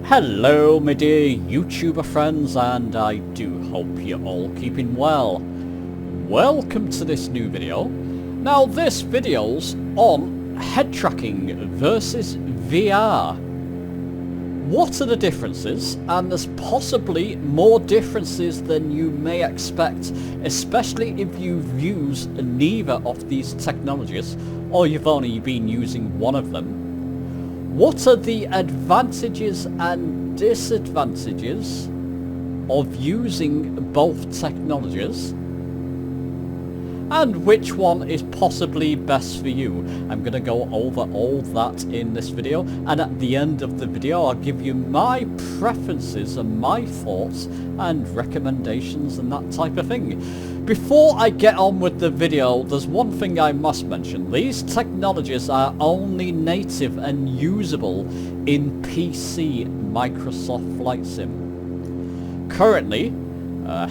Hello my dear YouTuber friends, and I do hope you're all keeping well. Welcome to this new video. Now this video's on head tracking versus VR. What are the differences? And there's possibly more differences than you may expect, especially if you've used neither of these technologies or you've only been using one of them. What are the advantages and disadvantages of using both technologies? And which one is possibly best for you? I'm going to go over all that in this video, and at the end of the video I'll give you my preferences and my thoughts and recommendations and that type of thing. Before I get on with the video, there's one thing I must mention. These technologies are only native and usable in PC Microsoft Flight Sim. Currently,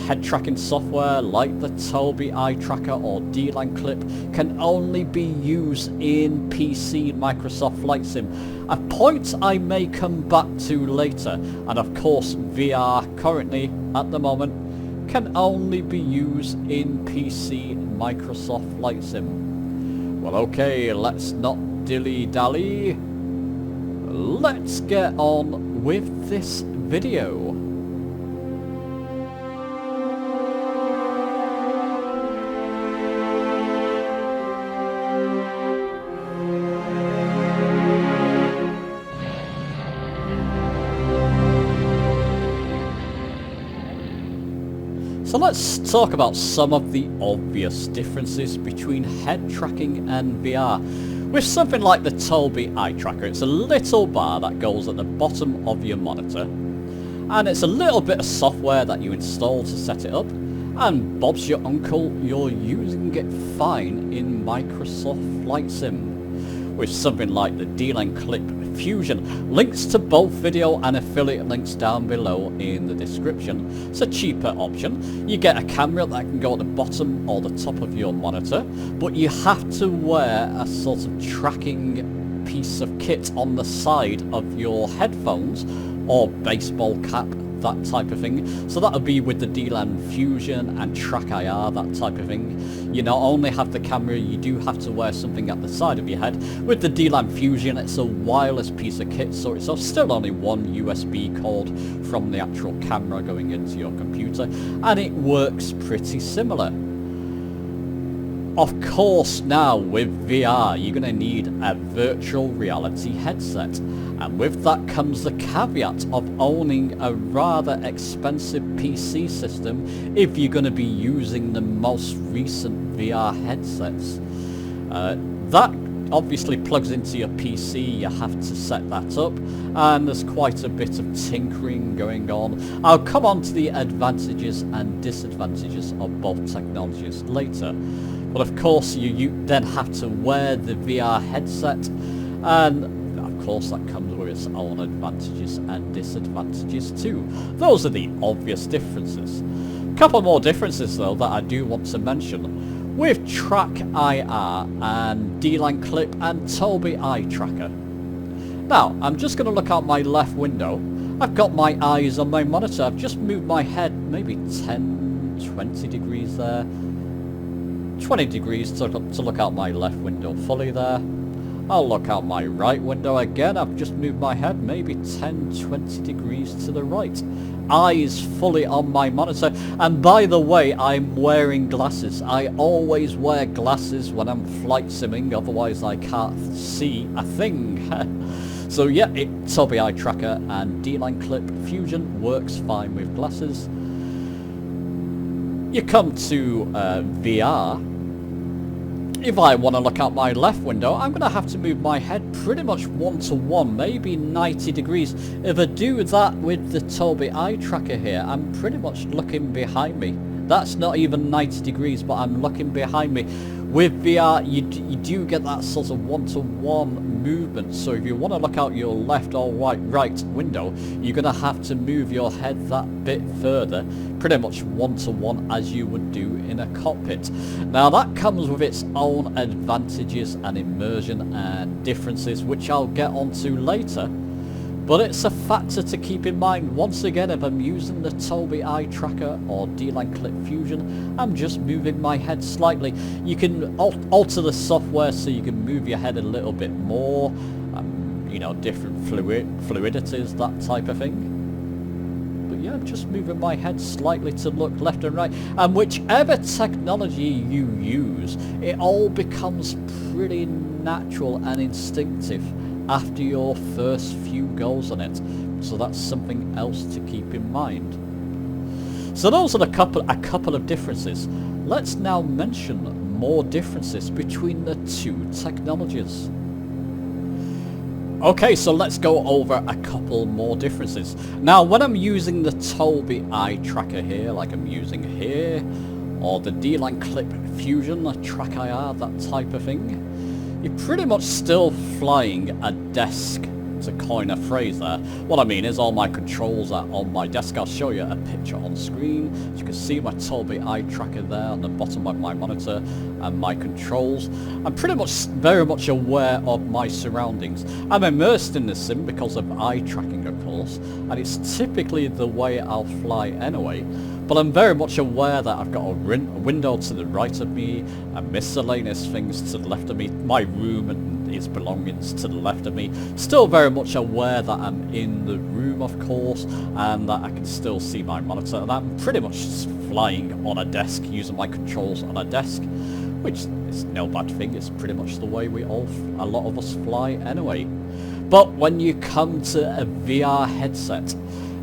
head tracking software like the Tobii Eye Tracker or D-Line Clip can only be used in PC Microsoft Flight Sim, a point I may come back to later. And of course VR currently at the moment can only be used in PC Microsoft Flight Sim. Well, okay, let's not dilly-dally. Let's get on with this video. So let's talk about some of the obvious differences between head tracking and VR. With something like the Tobii Eye Tracker, it's a little bar that goes at the bottom of your monitor, and it's a little bit of software that you install to set it up, and Bob's your uncle, you're using it fine in Microsoft Flight Sim. With something like the D-Line Clip Fusion, links to both video and affiliate links down below in the description. It's a cheaper option. You get a camera that can go at the bottom or the top of your monitor, but you have to wear a sort of tracking piece of kit on the side of your headphones or baseball cap, that type of thing. So that'll be with the D-Line Fusion and Track IR, that type of thing. You not only have the camera, you do have to wear something at the side of your head. With the D-Line Fusion, it's a wireless piece of kit, so it's still only one USB cord from the actual camera going into your computer, and it works pretty similar. Of course, now with VR, you're going to need a virtual reality headset. And with that comes the caveat of owning a rather expensive PC system if you're going to be using the most recent VR headsets. That obviously plugs into your PC, you have to set that up, and there's quite a bit of tinkering going on. I'll come on to the advantages and disadvantages of both technologies later. But of course you then have to wear the VR headset, and of course that comes with its own advantages and disadvantages too. Those are the obvious differences. A couple more differences though that I do want to mention. With Track IR and D-Line Clip and Tobii Eye Tracker. Now, I'm just going to look out my left window. I've got my eyes on my monitor. I've just moved my head maybe 10, 20 degrees there. 20 degrees to look out my left window fully there. I'll look out my right window again. I've just moved my head maybe 10, 20 degrees to the right. Eyes fully on my monitor. And by the way, I'm wearing glasses. I always wear glasses when I'm flight simming, otherwise I can't see a thing. So yeah, Tobii Eye Tracker and D-Line Clip Fusion works fine with glasses. You come to VR. If I want to look out my left window, I'm going to have to move my head pretty much 1-to-1, maybe 90 degrees. If I do that with the Tobii Eye Tracker here, I'm pretty much looking behind me. That's not even 90 degrees, but I'm looking behind me. With VR, you do get that sort of 1-to-1 movement, so if you want to look out your left or right window, you're going to have to move your head that bit further, pretty much 1-to-1 as you would do in a cockpit. Now that comes with its own advantages and immersion and differences, which I'll get onto later. But it's a factor to keep in mind. Once again, if I'm using the Tobii eye tracker or D-Line Clip Fusion, I'm just moving my head slightly. You can alter the software so you can move your head a little bit more, you know, different fluidities, that type of thing. But yeah, just moving my head slightly to look left and right. And whichever technology you use, it all becomes pretty natural and instinctive after your first few goes on it. So that's something else to keep in mind. So those are a couple of differences. Let's now mention more differences between the two technologies. Okay, so let's go over a couple more differences. Now, when I'm using the Tobii eye tracker here, like I'm using here, or the D-Line Clip Fusion, the Track IR, that type of thing, you're pretty much still flying a desk, to coin a phrase there. What I mean is all my controls are on my desk. I'll show you a picture on screen. As you can see my Tobii eye tracker there on the bottom of my monitor and my controls. I'm pretty much very much aware of my surroundings. I'm immersed in the sim because of eye tracking, of course, and it's typically the way I'll fly anyway. But I'm very much aware that I've got a window to the right of me, and miscellaneous things to the left of me, my room and its belongings to the left of me. Still very much aware that I'm in the room, of course, and that I can still see my monitor. And I'm pretty much just flying on a desk, using my controls on a desk, which is no bad thing. It's pretty much the way a lot of us fly anyway. But when you come to a VR headset,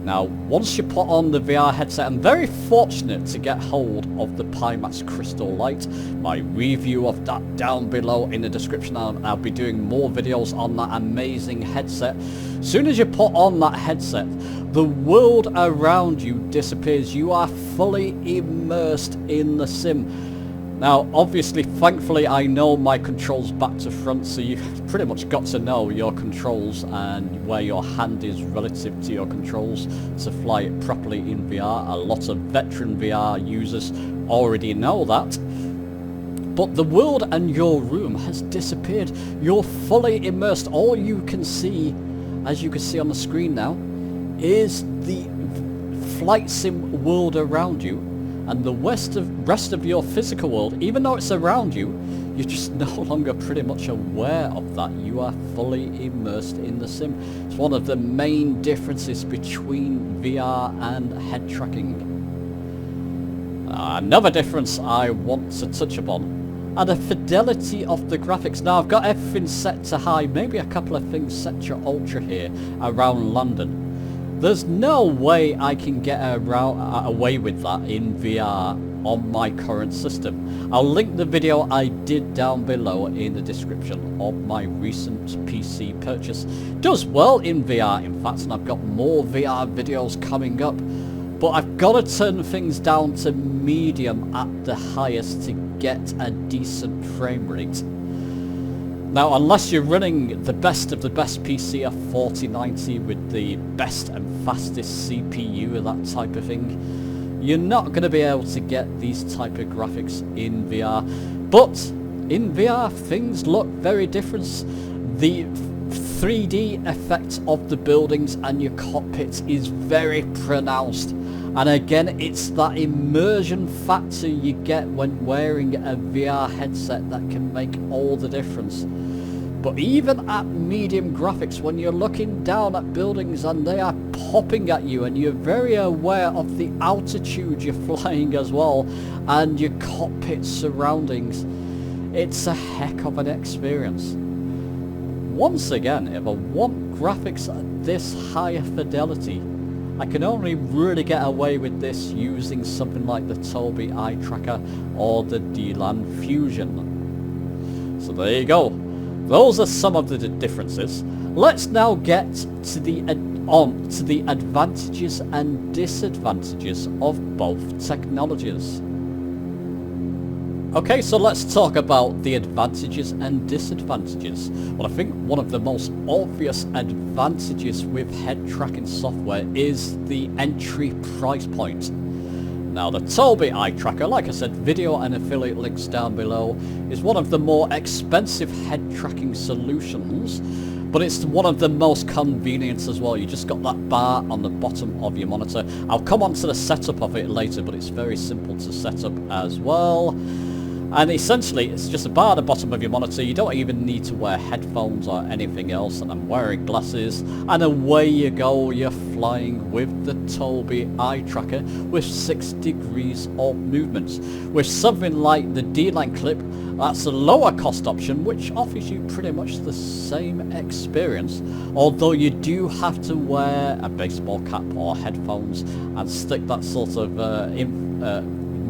now, once you put on the VR headset, I'm very fortunate to get hold of the Pimax Crystal Light. My review of that down below in the description. I'll be doing more videos on that amazing headset. As soon as you put on that headset, the world around you disappears. You are fully immersed in the sim. Now, obviously, thankfully, I know my controls back to front, so you've pretty much got to know your controls and where your hand is relative to your controls to fly it properly in VR. A lot of veteran VR users already know that. But the world and your room has disappeared. You're fully immersed. All you can see, as you can see on the screen now, is the flight sim world around you. And the rest of your physical world, even though it's around you, you're just no longer pretty much aware of that. You are fully immersed in the sim. It's one of the main differences between VR and head tracking. Another difference I want to touch upon are the fidelity of the graphics. Now, I've got everything set to high, maybe a couple of things set to ultra here around London. There's no way I can get away with that in VR on my current system. I'll link the video I did down below in the description of my recent PC purchase. It does well in VR, in fact, and I've got more VR videos coming up. But I've got to turn things down to medium at the highest to get a decent frame rate. Now, unless you're running the best of the best PC, a 4090 with the best and fastest CPU and that type of thing, you're not going to be able to get these type of graphics in VR. But in VR, things look very different. The 3D effect of the buildings and your cockpit is very pronounced. And again, it's that immersion factor you get when wearing a VR headset that can make all the difference. But even at medium graphics, when you're looking down at buildings and they are popping at you and you're very aware of the altitude you're flying as well and your cockpit surroundings, it's a heck of an experience. Once again, if I want graphics at this higher fidelity, I can only really get away with this using something like the Tobii eye tracker or the D-Line Fusion. So there you go. Those are some of the differences. Let's now get to the advantages and disadvantages of both technologies. Okay, so let's talk about the advantages and disadvantages. Well, I think one of the most obvious advantages with head tracking software is the entry price point. Now, the Tobii eye tracker, like I said, video and affiliate links down below, is one of the more expensive head tracking solutions, But it's one of the most convenient as well. You just got that bar on the bottom of your monitor. I'll come on to the setup of it later, but it's very simple to set up as well. And essentially, it's just a bar at the bottom of your monitor. You don't even need to wear headphones or anything else. And I'm wearing glasses. And away you go. You're flying with the Tobii eye tracker with 6 degrees of movement. With something like the D-Line clip, that's a lower cost option, which offers you pretty much the same experience. Although you do have to wear a baseball cap or headphones and stick that sort of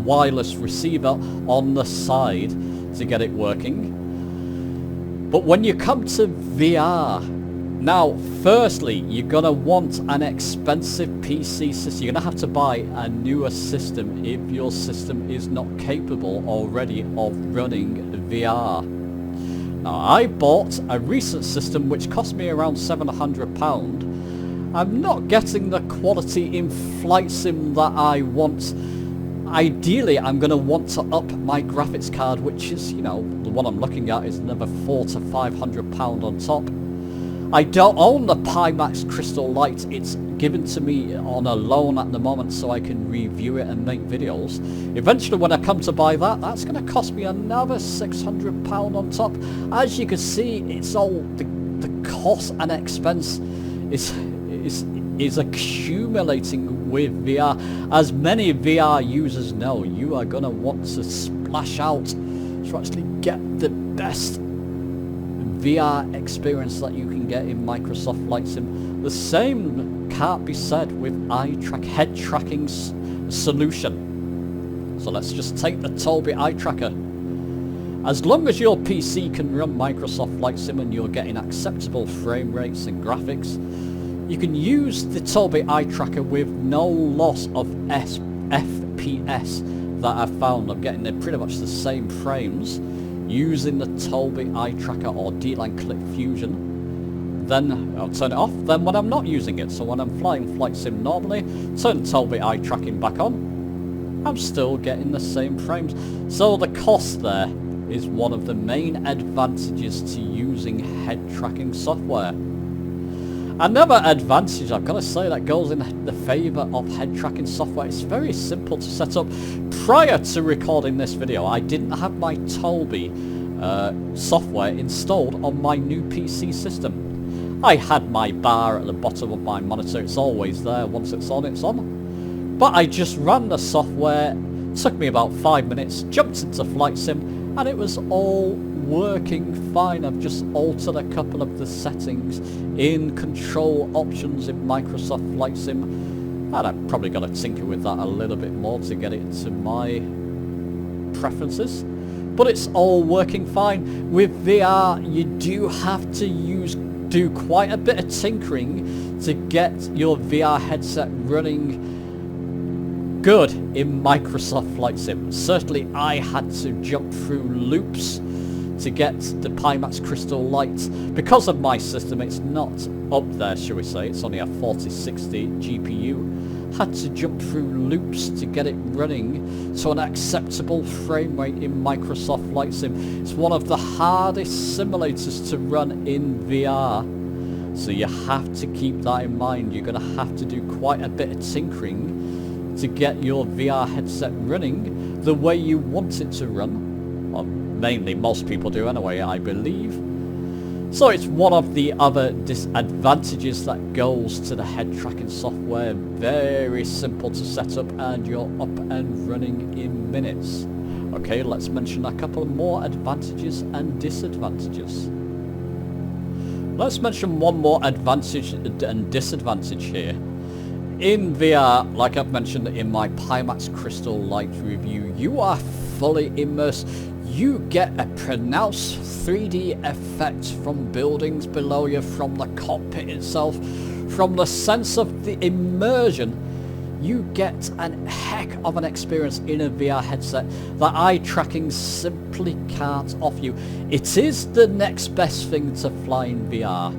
wireless receiver on the side to get it working. But when you come to VR, now firstly you're going to want an expensive PC system. You're going to have to buy a newer system if your system is not capable already of running VR. Now I bought a recent system which cost me around £700. I'm not getting the quality in flight sim that I want. Ideally, I'm going to want to up my graphics card, which is, you know, the one I'm looking at is another £400 to £500 on top. I don't own the Pimax Crystal Light. It's given to me on a loan at the moment so I can review it and make videos. Eventually, when I come to buy that, that's going to cost me another £600 on top. As you can see, it's all the cost and expense is accumulating with VR. As many VR users know, you are going to want to splash out to actually get the best VR experience that you can get in Microsoft Flight Sim. The same can't be said with head tracking solution. So let's just take the Tobii eye tracker. As long as your PC can run Microsoft Flight Sim and you're getting acceptable frame rates and graphics, you can use the Tobii eye tracker with no loss of FPS that I've found. I'm getting pretty much the same frames using the Tobii eye tracker or D-Line Clip Fusion. Then I'll turn it off then when I'm not using it. So when I'm flying Flight Sim normally, turn Tobii eye tracking back on, I'm still getting the same frames. So the cost there is one of the main advantages to using head tracking software. Another advantage I've got to say that goes in the favour of head tracking software, it's very simple to set up. Prior to recording this video, I didn't have my Tobii software installed on my new PC system. I had my bar at the bottom of my monitor, it's always there, once it's on, it's on. But I just ran the software, took me about 5 minutes, jumped into Flight Sim, and it was all working fine. I've just altered a couple of the settings in control options in Microsoft Flight Sim, and I've probably got to tinker with that a little bit more to get it to my preferences, but it's all working fine. With VR you do have to do quite a bit of tinkering to get your VR headset running good in Microsoft Flight Sim. Certainly I had to jump through loops to get the Pimax Crystal Light. Because of my system, it's not up there, shall we say. It's only a 4060 GPU. Had to jump through loops to get it running to an acceptable frame rate in Microsoft Flight Sim. It's one of the hardest simulators to run in VR. So you have to keep that in mind. You're going to have to do quite a bit of tinkering to get your VR headset running the way you want it to run. Well, mainly most people do anyway, I believe. So it's one of the other disadvantages that goes to the head tracking software. Very simple to set up and you're up and running in minutes. Okay, let's mention a couple more advantages and disadvantages. Let's mention one more advantage and disadvantage here. In VR, like I've mentioned in my Pimax Crystal Light review, you are fully immersed. You get a pronounced 3D effect from buildings below you, from the cockpit itself, from the sense of the immersion. You get a heck of an experience in a VR headset that eye tracking simply can't offer you. It is the next best thing to flying VR,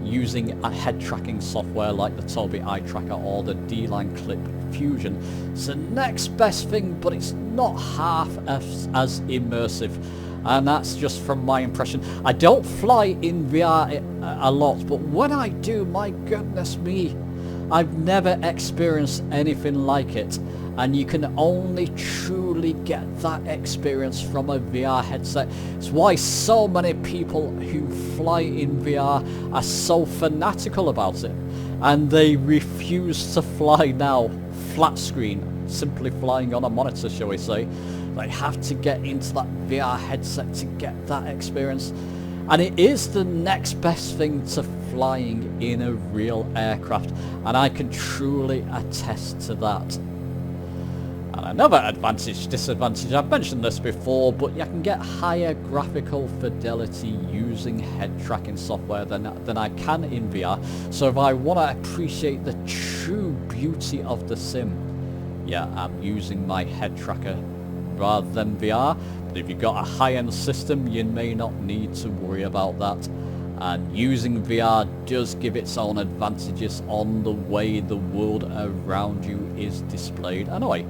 using a head tracking software like the Tobii eye tracker or the D-Line Clip Fusion. It's the next best thing, but it's not half as immersive And that's just from my impression. I don't fly in VR a lot, but when I do, my goodness me, I've never experienced anything like it. And you can only truly get that experience from a VR headset. It's why so many people who fly in VR are so fanatical about it. And they refuse to fly now flat screen, simply flying on a monitor, shall we say. They have to get into that VR headset to get that experience. And it is the next best thing to flying in a real aircraft. And I can truly attest to that. And another advantage, disadvantage, I've mentioned this before, but you can get higher graphical fidelity using head tracking software than I can in VR. So if I want to appreciate the true beauty of the sim, yeah, I'm using my head tracker rather than VR. But if you've got a high-end system, you may not need to worry about that. And using VR does give its own advantages on the way the world around you is displayed. Anyway,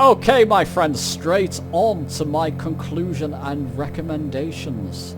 okay my friends, straight on to my conclusion and recommendations.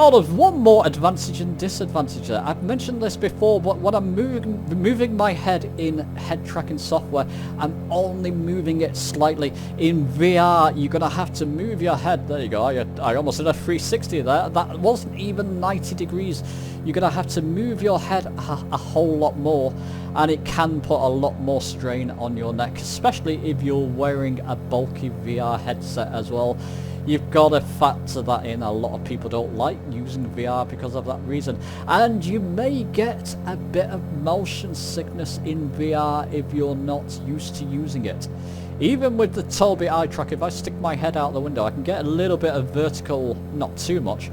Oh, there's one more advantage and disadvantage there. I've mentioned this before, but when I'm moving my head in head tracking software, I'm only moving it slightly. In VR, you're going to have to move your head. There you go. I almost did a 360 there. That wasn't even 90 degrees. You're going to have to move your head a whole lot more, and it can put a lot more strain on your neck, especially if you're wearing a bulky VR headset as well. You've got to factor that in. A lot of people don't like using VR because of that reason. And you may get a bit of motion sickness in VR if you're not used to using it. Even with the Tobii eye tracker, if I stick my head out the window, I can get a little bit of vertical, not too much.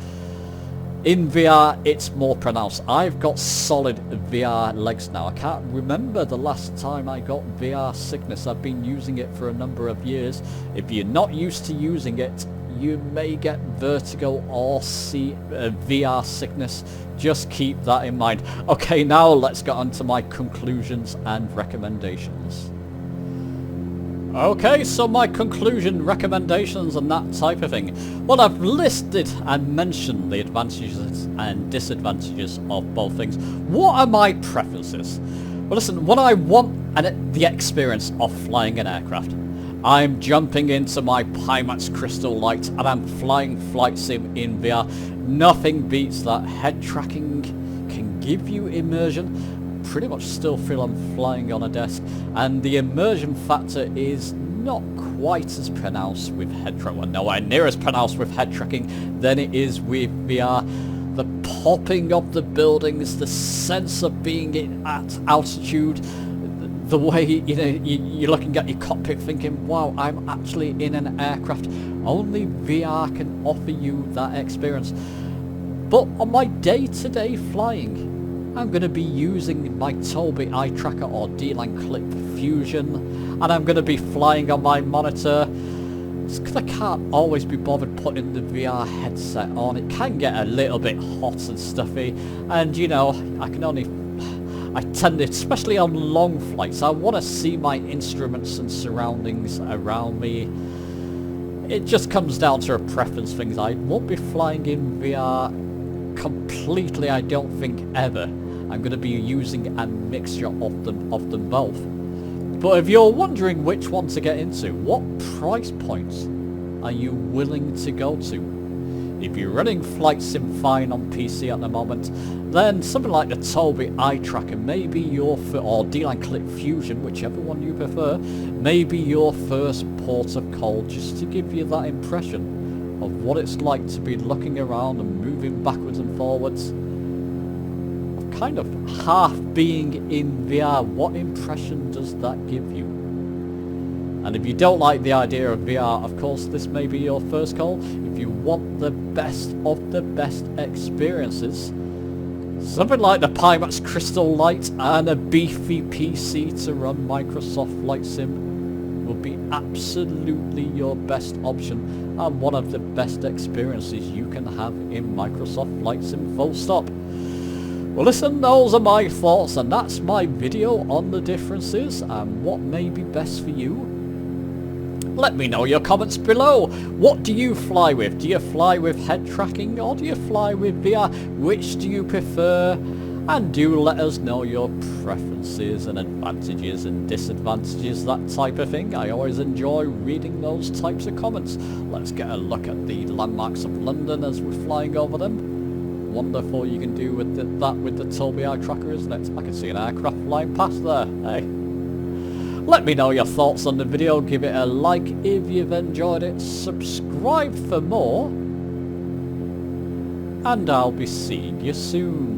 In VR, it's more pronounced. I've got solid VR legs now. I can't remember the last time I got VR sickness. I've been using it for a number of years. If you're not used to using it, you may get vertigo or VR sickness. Just keep that in mind. Okay, now let's get on to my conclusions and recommendations. Okay, so my conclusion, recommendations and that type of thing. Well, I've listed and mentioned the advantages and disadvantages of both things. What are my preferences? Well, listen, when I want the experience of flying an aircraft, I'm jumping into my Pimax Crystal Light and I'm flying flight sim in VR. Nothing beats that. Head tracking can give you immersion. Pretty much still feel I'm flying on a desk, and the immersion factor is not quite as pronounced with head tracking, well, nowhere near as pronounced with head tracking than it is with VR. The popping of the buildings, the sense of being at altitude, the way you're looking at your cockpit thinking, wow, I'm actually in an aircraft. Only VR can offer you that experience. But on my day-to-day flying, I'm going to be using my Tobii eye tracker or D-Line Clip Fusion, and I'm going to be flying on my monitor. It's because I can't always be bothered putting the VR headset on. It can get a little bit hot and stuffy, and you know, I tend to, especially on long flights, I want to see my instruments and surroundings around me. It just comes down to a preference thing. I won't be flying in VR completely, I don't think, ever. I'm going to be using a mixture of them both. But if you're wondering which one to get into, what price points are you willing to go to? If you're running Flight Sim fine on PC at the moment, then something like the Tobii eye tracker may be your or D-Line Clip Fusion, whichever one you prefer, may be your first port of call, just to give you that impression of what it's like to be looking around and moving backwards and forwards. Kind of half being in VR, what impression does that give you? And if you don't like the idea of VR, of course, this may be your first call. If you want the best of the best experiences, something like the Pimax Crystal Light and a beefy PC to run Microsoft Flight Sim will be absolutely your best option and one of the best experiences you can have in Microsoft Flight Sim, full stop. Well, listen, those are my thoughts, and that's my video on the differences and what may be best for you. Let me know your comments below. What do you fly with? Do you fly with head tracking or do you fly with VR? Which do you prefer? And do let us know your preferences and advantages and disadvantages, that type of thing. I always enjoy reading those types of comments. Let's get a look at the landmarks of London as we're flying over them. Wonderful you can do with that with the Tobii eye tracker, isn't it? I can see an aircraft flying past there. Hey. Let me know your thoughts on the video. Give it a like if you've enjoyed it. Subscribe for more. And I'll be seeing you soon.